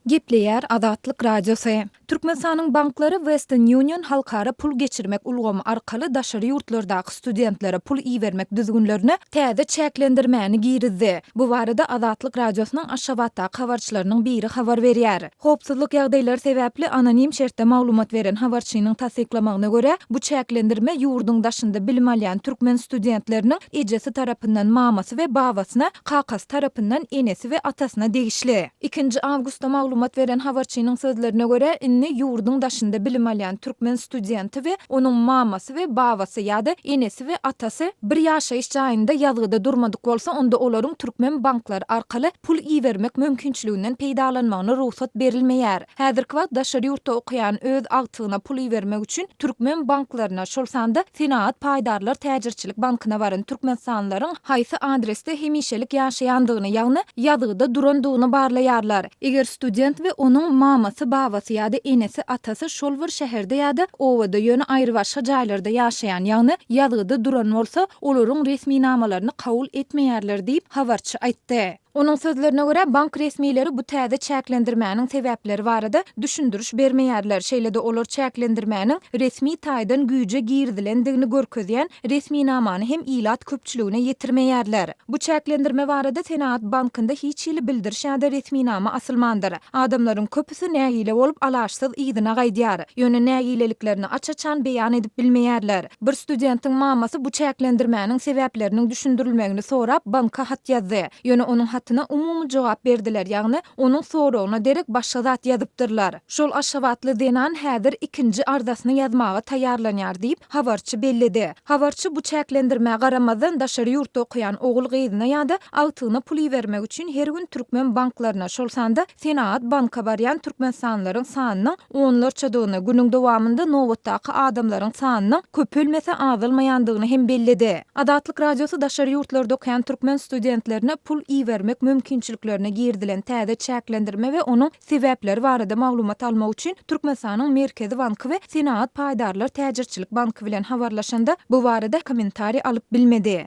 Gepleyer Azatlyk Radiosu. Türkmenistanyň banklary Western Union halkara pul geçirmek ulgamy arkaly daşary ýurtlardaky studentlere pul iýermek düzgünlerini täze çäklendirmäni girizdi. Bu barada Azatlyk Radiosynyň Aşgabatda habarçylarynyň biri habar berýär. Howpsuzlyk ýagdaýlary sebäpli anonim şertde maglumat beren habarçynyň tasdiklamagyna görä, bu çäklendirme ýurduň daşynda bilim alýan türkmen studentleriniň ejesi tarapyndan mamasy we babasyna, kakasy tarapyndan enesi we atasyna degişli. 2 awgustda maglumat beren habarçynyň sözlerine görä, inni ýurduň daşynda bilim alýan türkmen studenti we onuň mamasy we babasy ýa-da enesi we atasy bir ýaşaýyş jaýynda ýazgyda durmadyk bolsa, onda olaryň türkmen banklary arkaly pul iýermek mümkinçiliginden peýdalanmagyna ruhsat berilmeýär. Häzirki wagt daşary ýurtda okuyan öz agtygyna pul iýermek üçin türkmen banklaryna, şol sanda Senat Paýdarlar Täjirçilik bankyna baran türkmensanlaryň haýsy adresde hemişelik ýaşaýandygyny, ýagny ýazgyda durandygyny barlaýarlar. Eger student we onuň mamasy, babasy ýa-da enesi, atasy şol bir şäherde ýa-da owada ýöne aýry başga jaýlarda ýaşaýan, ýagny ýazgyda duran bolsa, olaryň resmi namalaryny kabul etmeýärler diýip habarçy aýtdy. Onun sözlerine göre bank resmileri bu täze çäklendirmäniň sebäpleri barada düşündürüş bermeýärler. Şeýle-de olar çäklendirmäniň resmi taýdan güýje girdilendigini görkezýän resmi namany hem ilat köpçüligine ýetirmeýärler. Bu çäklendirme barada Senat bankynda hiç ýyly bildiriş ýa-da resmi nama asylmandyr. Adamlaryň köpüsi nägile bolup alaşsyz ýygyna gaýdýar. Ýöne nägileliklerini açaçan beýan edip bilmeýärler. Bir studentiň mamasy bu çäklendirmäniň sebäpleriniň düşündirilmegini sorap banka hat ýazdy. Ýöne onuň hatyna umumy jogap berdiler, ýagny onuň soragyna derek başga zat ýazypdyrlar. Şol Aşgabatly denan häzir 2-nji ardasyny ýazmaga taýýarlanýar diýip habarçy bellidi. Habarçy bu çäklendirmäge garamazdan daşary ýurtda okuyan ogul gyzyna ýa-da agtygyna pul iýermek üçin her gün türkmen banklaryna, şol sanda Senat banka barýan türkmensanlaryň sanynyň onlarçadygyny, günüň dowamında nowatdaky adamlaryň sanynyň köpelmese azalmaýandygyny hem bellidi. Azatlyk Radiosu daşary ýurtlarda okuyan türkmen studentlerine pul iýermek mümkinçiliklerine girdilen täze çäklendirme we onuň sebäpleri barada maglumat almak üçin Türkmenistanyň Merkezi Banky we Senat Paýdarlar Täjirçilik Banky bilen habarlaşanda bu barada kommentari alyp bilmedi.